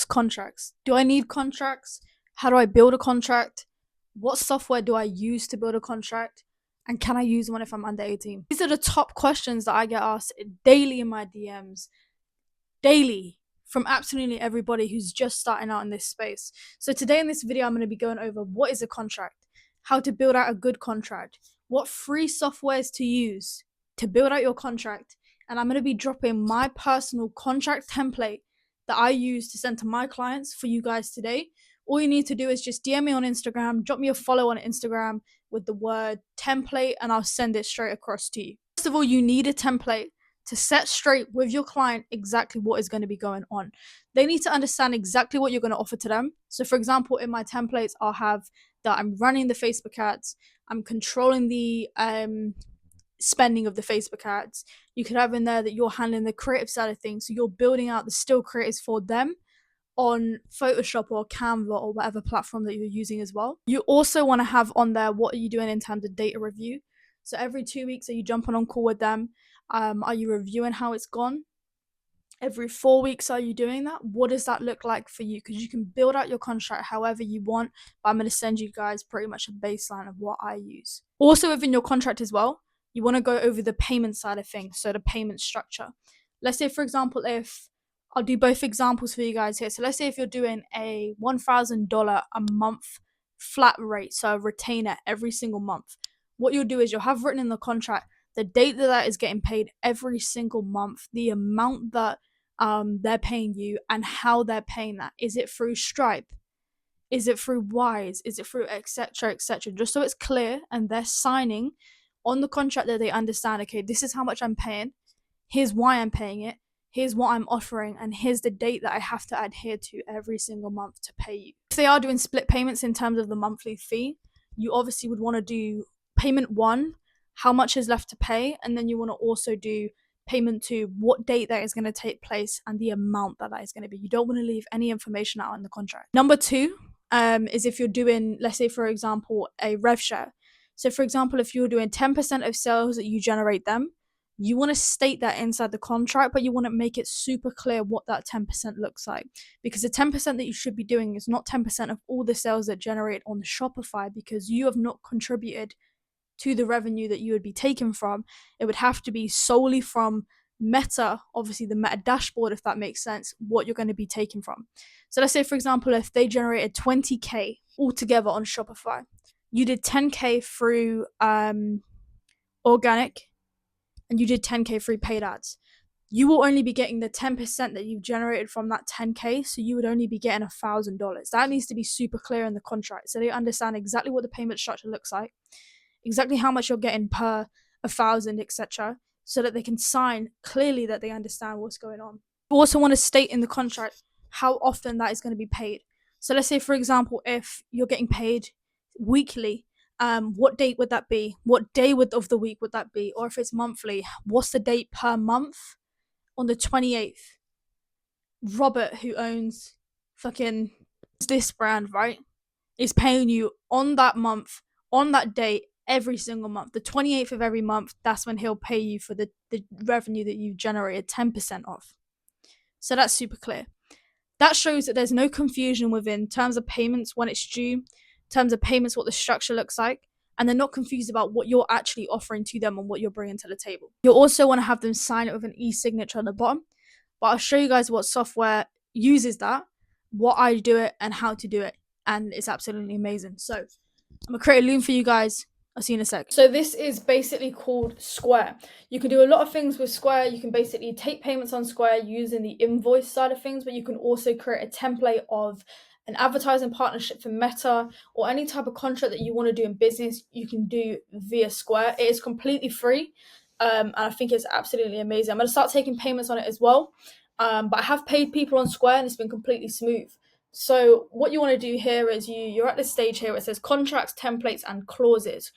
Contracts. Do I need contracts? How do I build a contract? What software do I use to build a contract? And can I use one if I'm under 18? These are the top questions that I get asked daily in my DMs. Daily. From absolutely everybody who's just starting out in this space. So today in this video, I'm going to be going over what is a contract, how to build out a good contract, what free softwares to use to build out your contract, and I'm going to be dropping my personal contract template that I use to send to my clients for you guys today. All you need to do is just DM me on Instagram, drop me a follow on Instagram with the word template, and I'll send it straight across to you. First of all, you need a template to set straight with your client exactly what is going to be going on. They need to understand exactly what you're going to offer to them. So for example, in my templates, I'll have that I'm running the Facebook ads, I'm controlling the spending of the Facebook ads. You could have in there that you're handling the creative side of things. So you're building out the still creatives for them on Photoshop or Canva or whatever platform that you're using as well. You also want to have on there what are you doing in terms of data review. So every 2 weeks, are you jumping on call with them? Are you reviewing how it's gone? Every 4 weeks, are you doing that? What does that look like for you? Because you can build out your contract however you want, but I'm going to send you guys pretty much a baseline of what I use. Also within your contract as well, you want to go over the payment side of things, so the payment structure. Let's say, for example, if I'll do both examples for you guys here. So let's say if you're doing a $1,000 a month flat rate, so a retainer every single month, what you'll do is you'll have written in the contract the date that is getting paid every single month, the amount that they're paying you, and how they're paying that. Is it through Stripe? Is it through Wise? Is it through etc. etc. Just so it's clear and they're signing on the contract that they understand, okay, this is how much I'm paying, here's why I'm paying it, here's what I'm offering, and here's the date that I have to adhere to every single month to pay you. If they are doing split payments in terms of the monthly fee, you obviously would want to do payment 1, how much is left to pay, and then you want to also do payment 2, what date that is going to take place and the amount that is going to be. You don't want to leave any information out in the contract. Number 2 is if you're doing, let's say for example, a rev share. So for example, if you're doing 10% of sales that you generate them, you want to state that inside the contract, but you want to make it super clear what that 10% looks like. Because the 10% that you should be doing is not 10% of all the sales that generate on the Shopify, because you have not contributed to the revenue that you would be taken from. It would have to be solely from Meta, obviously the Meta dashboard, if that makes sense, what you're going to be taken from. So let's say, for example, if they generated 20K altogether on Shopify, you did 10K through organic, and you did 10K through paid ads. You will only be getting the 10% that you've generated from that 10K, so you would only be getting $1,000. That needs to be super clear in the contract so they understand exactly what the payment structure looks like, exactly how much you're getting per 1,000, etc., so that they can sign clearly that they understand what's going on. You also want to state in the contract how often that is going to be paid. So let's say, for example, if you're getting paid weekly, what date would that be? What day of the week would that be? Or if it's monthly, what's the date per month? On the 28th. Robert, who owns fucking this brand, right, is paying you on that month, on that date, every single month. The 28th of every month, that's when he'll pay you for the revenue that you've generated 10% of. So that's super clear. That shows that there's no confusion within terms of payments when it's due, terms of payments, what the structure looks like, and they're not confused about what you're actually offering to them and what you're bringing to the table. You'll also want to have them sign it with an e-signature on the bottom, but I'll show you guys what software uses that, what I do it, and how to do it, and it's absolutely amazing. So I'm gonna create a loom for you guys. I'll see you in a sec. So this is basically called Square. You can do a lot of things with Square. You can basically take payments on Square using the invoice side of things, but you can also create a template of an advertising partnership for Meta or any type of contract that you want to do in business. You can do via Square. It is completely free, and I think it's absolutely amazing. I'm going to start taking payments on it as well, but I have paid people on Square and it's been completely smooth. So what you want to do here is you're at this stage here where it says contracts, templates, and clauses.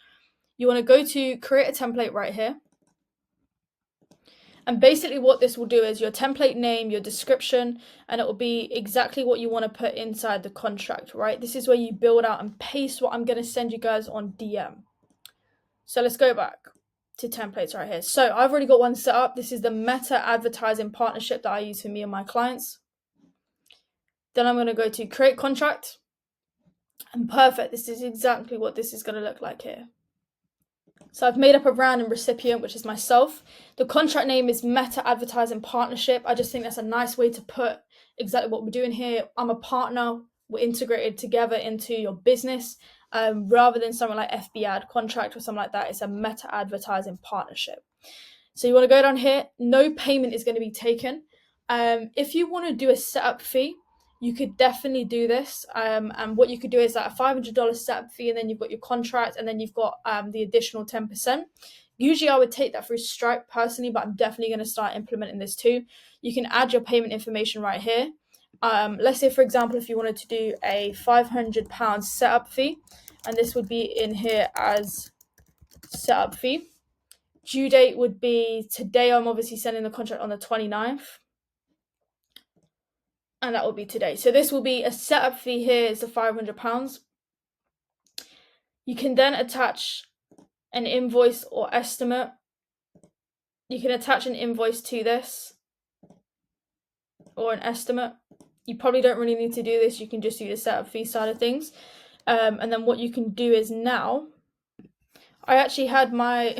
You want to go to create a template right here. And basically what this will do is your template name, your description, and it will be exactly what you want to put inside the contract, right? This is where you build out and paste what I'm going to send you guys on DM. So let's go back to templates right here. So I've already got one set up. This is the Meta advertising partnership that I use for me and my clients. Then I'm going to go to create contract. And perfect, this is exactly what this is going to look like here. So I've made up a random recipient, which is myself. The contract name is Meta Advertising Partnership. I just think that's a nice way to put exactly what we're doing here. I'm a partner. We're integrated together into your business. Rather than something like FB ad contract or something like that, it's a Meta Advertising Partnership. So you want to go down here. No payment is going to be taken. If you want to do a setup fee, you could definitely do this. And what you could do is like a $500 setup fee, and then you've got your contract, and then you've got the additional 10%. Usually I would take that through Stripe personally, but I'm definitely going to start implementing this too. You can add your payment information right here. Let's say, for example, if you wanted to do a £500 setup fee, and this would be in here as setup fee. Due date would be today. I'm obviously sending the contract on the 29th. And that will be today. So this will be a setup fee here is the £500. You can then attach an invoice or estimate. You can attach an invoice to this or an estimate. You probably don't really need to do this. You can just do the setup fee side of things. And then what you can do is now, I actually had my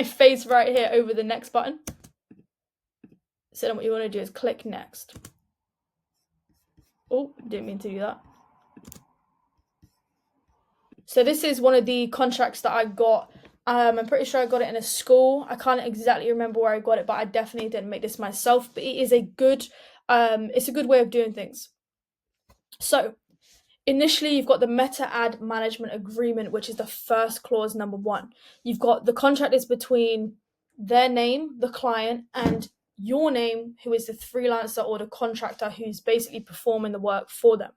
face right here over the next button. So then what you want to do is click next. Oh, didn't mean to do that. So this is one of the contracts that I got. I'm pretty sure I got it in a school. I can't exactly remember where I got it, but I definitely didn't make this myself. But it is a good, it's a good way of doing things. So initially, you've got the Meta Ad Management Agreement, which is the first clause, number 1. You've got the contract is between their name, the client, and your name, who is the freelancer or the contractor who's basically performing the work for them.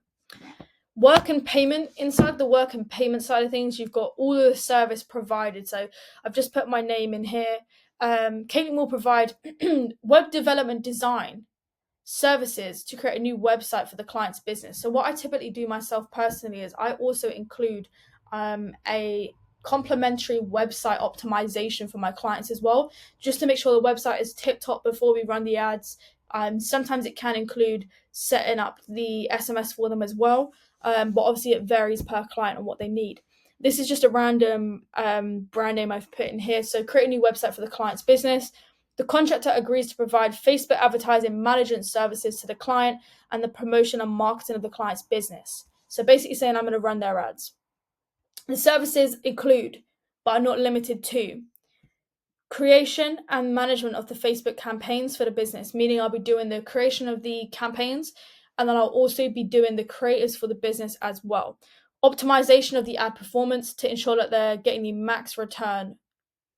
Work and payment. Inside the work and payment side of things, you've got all of the service provided. So I've just put my name in here. Caitlin will provide web development design services to create a new website for the client's business. So what I typically do myself personally is I also include a complimentary website optimization for my clients as well, just to make sure the website is tip top before we run the ads. Sometimes it can include setting up the SMS for them as well, but obviously it varies per client on what they need. This is just a random brand name I've put in here. So create a new website for the client's business. The contractor agrees to provide Facebook advertising management services to the client and the promotion and marketing of the client's business. So basically saying I'm going to run their ads. The services include, but are not limited to, creation and management of the Facebook campaigns for the business, meaning I'll be doing the creation of the campaigns, and then I'll also be doing the creatives for the business as well. Optimization of the ad performance to ensure that they're getting the max return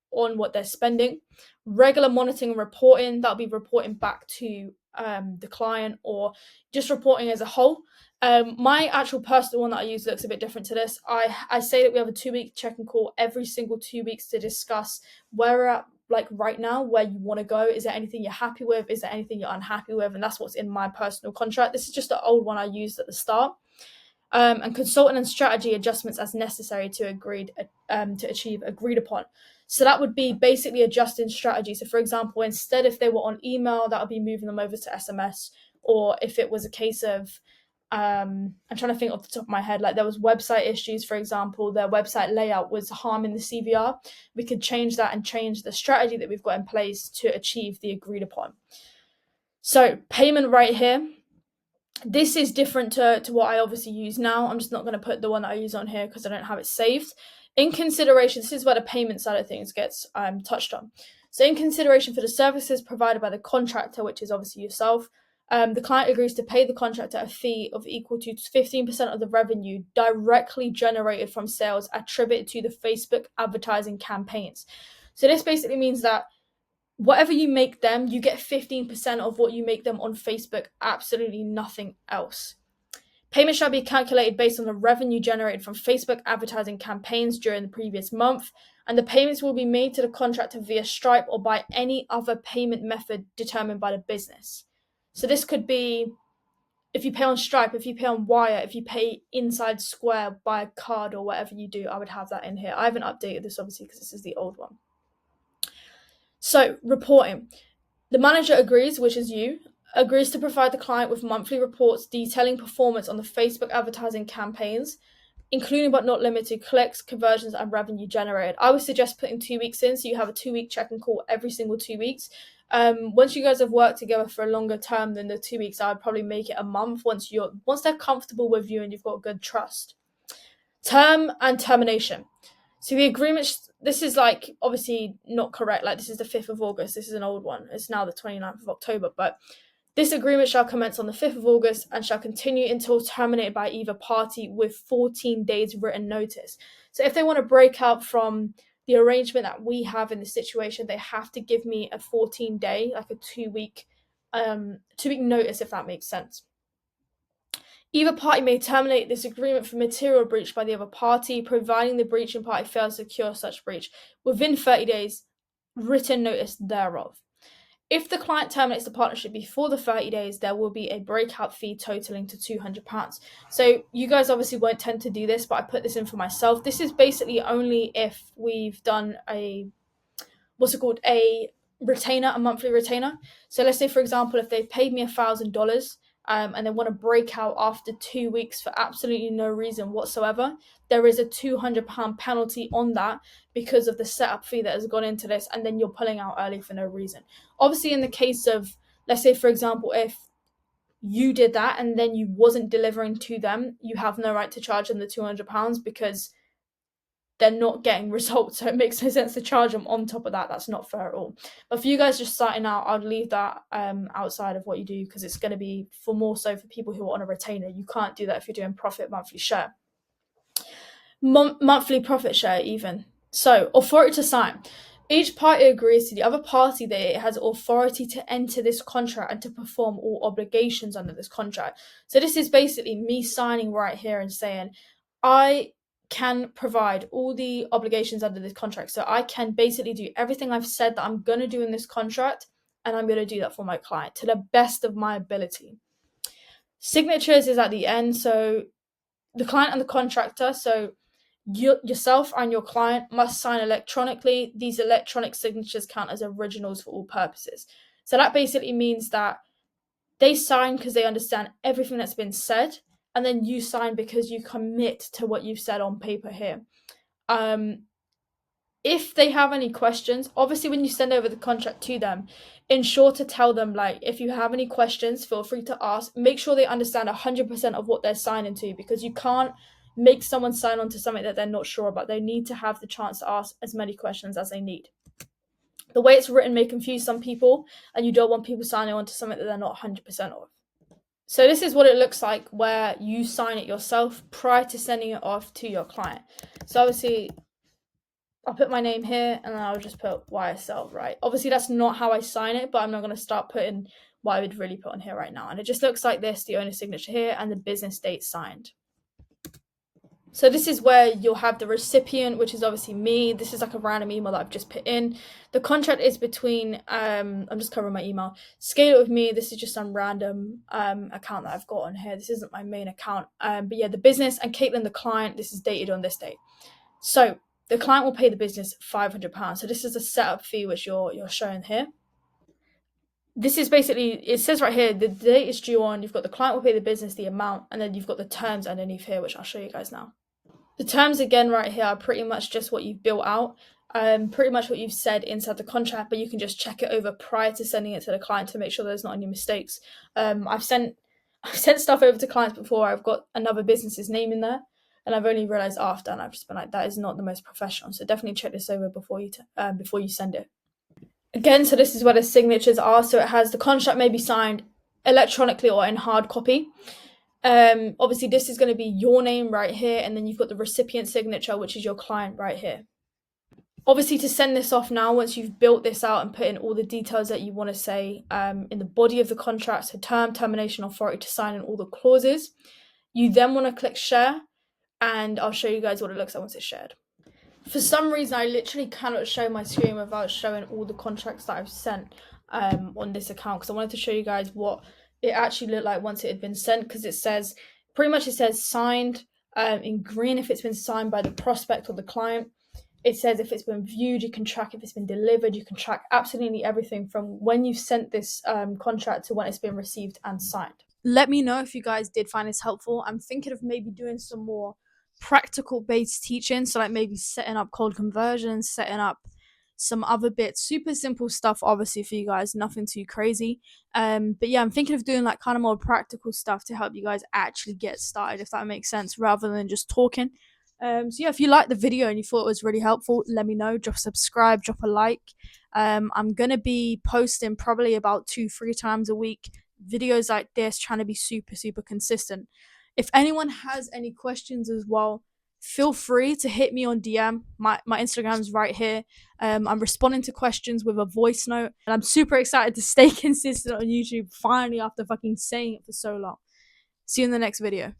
on what they're spending. Regular monitoring and reporting, that'll be reporting back to the client or just reporting as a whole. My actual personal one that I use looks a bit different to this. I say that we have a 2-week check-in call every single 2 weeks to discuss where we're at, like right now, where you want to go. Is there anything you're happy with? Is there anything you're unhappy with? And that's what's in my personal contract. This is just the old one I used at the start. And consultant and strategy adjustments as necessary to achieve agreed upon. So that would be basically adjusting strategy. So for example, instead if they were on email, that would be moving them over to SMS. Or if it was a case of, I'm trying to think off the top of my head, like there was website issues, for example, their website layout was harming the CVR, we could change that and change the strategy that we've got in place to achieve the agreed upon. So payment right here. This is different to what I obviously use now. I'm just not going to put the one that I use on here because I don't have it saved. In consideration, this is where the payment side of things gets touched on. So in consideration for the services provided by the contractor, which is obviously yourself, the client agrees to pay the contractor a fee of equal to 15% of the revenue directly generated from sales attributed to the Facebook advertising campaigns. So this basically means that whatever you make them, you get 15% of what you make them on Facebook, absolutely nothing else. Payment shall be calculated based on the revenue generated from Facebook advertising campaigns during the previous month, and the payments will be made to the contractor via Stripe or by any other payment method determined by the business. So this could be if you pay on Stripe, if you pay on Wire, if you pay inside Square by a card or whatever you do, I would have that in here. I haven't updated this obviously because this is the old one. So reporting. The manager agrees, which is you, agrees to provide the client with monthly reports detailing performance on the Facebook advertising campaigns, including but not limited to clicks, conversions, and revenue generated. I would suggest putting 2 weeks in, so you have a 2-week check-in call every single 2 weeks. Once you guys have worked together for a longer term than the 2 weeks, I would probably make it a month once they're comfortable with you and you've got good trust. Term and termination. So the agreement, this is like obviously not correct. Like this is the 5th of August. This is an old one. It's now the 29th of October. But this agreement shall commence on the 5th of August and shall continue until terminated by either party with 14 days written notice. So if they want to break out from the arrangement that we have in the situation, they have to give me a 14-day, like a 2-week notice, if that makes sense. Either party may terminate this agreement for material breach by the other party, providing the breaching party fails to cure such breach within 30 days, written notice thereof. If the client terminates the partnership before the 30 days, there will be a breakout fee totaling to £200. So you guys obviously won't tend to do this, but I put this in for myself. This is basically only if we've done a retainer, a monthly retainer. So let's say, for example, if they've paid me $1,000 and they want to break out after 2 weeks for absolutely no reason whatsoever, there is a £200 penalty on that because of the setup fee that has gone into this, and then you're pulling out early for no reason. Obviously, in the case of, let's say, for example, if you did that and then you wasn't delivering to them, you have no right to charge them the £200 because they're not getting results, so it makes no sense to charge them on top of that. That's not fair at all. But for you guys just starting out, I'd leave that outside of what you do, because it's going to be more so for people who are on a retainer. You can't do that if you're doing profit monthly share. Monthly profit share even. So, authority to sign. Each party agrees to the other party that it has authority to enter this contract and to perform all obligations under this contract. So this is basically me signing right here and saying, I can provide all the obligations under this contract. So I can basically do everything I've said that I'm going to do in this contract, and I'm going to do that for my client to the best of my ability. Signatures is at the end. So the client and the contractor, so yourself and your client must sign electronically. These electronic signatures count as originals for all purposes. So that basically means that they sign because they understand everything that's been said, and then you sign because you commit to what you've said on paper here. If they have any questions, obviously when you send over the contract to them, ensure to tell them, like, if you have any questions, feel free to ask. Make sure they understand 100% of what they're signing to, because you can't make someone sign on to something that they're not sure about. They need to have the chance to ask as many questions as they need. The way it's written may confuse some people, and you don't want people signing on to something that they're not 100% of. So this is what it looks like where you sign it yourself prior to sending it off to your client. So obviously, I'll put my name here and then I'll just put YSL, right? Obviously, that's not how I sign it, but I'm not going to start putting what I would really put on here right now. And it just looks like this, the owner's signature here and the business date signed. So this is where you'll have the recipient, which is obviously me. This is like a random email that I've just put in. The contract is between, I'm just covering my email. Scale It With Me. This is just some random account that I've got on here. This isn't my main account. But yeah, the business and Caitlin, the client, this is dated on this date. So the client will pay the business £500. So this is a setup fee, which you're showing here. This is basically, it says right here, the date is due on, you've got the client will pay the business the amount, and then you've got the terms underneath here, which I'll show you guys now. The terms again right here are pretty much just what you've built out, pretty much what you've said inside the contract, but you can just check it over prior to sending it to the client to make sure there's not any mistakes. I've sent stuff over to clients before. I've got another business's name in there, and I've only realized after, and I've just been like, that is not the most professional. So definitely check this over before you send it. Again, so this is where the signatures are. So it has the contract may be signed electronically or in hard copy. Obviously this is going to be your name right here, and then you've got the recipient signature, which is your client right here. Obviously, to send this off now, once you've built this out and put in all the details that you want to say in the body of the contract, so term, termination, authority to sign, and all the clauses, you then want to click share, and I'll show you guys what it looks like once it's shared. For some reason, I literally cannot show my screen without showing all the contracts that I've sent on this account, because I wanted to show you guys what it actually looked like once it had been sent, because it says signed in green if it's been signed by the prospect or the client. It says if it's been viewed, you can track if it's been delivered, you can track absolutely everything from when you sent this contract to when it's been received and signed. Let me know if you guys did find this helpful. I'm thinking of maybe doing some more practical based teaching. So like maybe setting up cold conversions, setting up some other bits, super simple stuff, obviously for you guys, nothing too crazy. But yeah, I'm thinking of doing like kind of more practical stuff to help you guys actually get started, if that makes sense, rather than just talking. So yeah, if you liked the video and you thought it was really helpful, let me know. Drop a subscribe, drop a like. I'm gonna be posting probably about 2-3 times a week videos like this, trying to be super consistent. If anyone has any questions as well, feel free to hit me on DM. My Instagram's right here. I'm responding to questions with a voice note, and I'm super excited to stay consistent on YouTube finally after fucking saying it for so long. See you in the next video.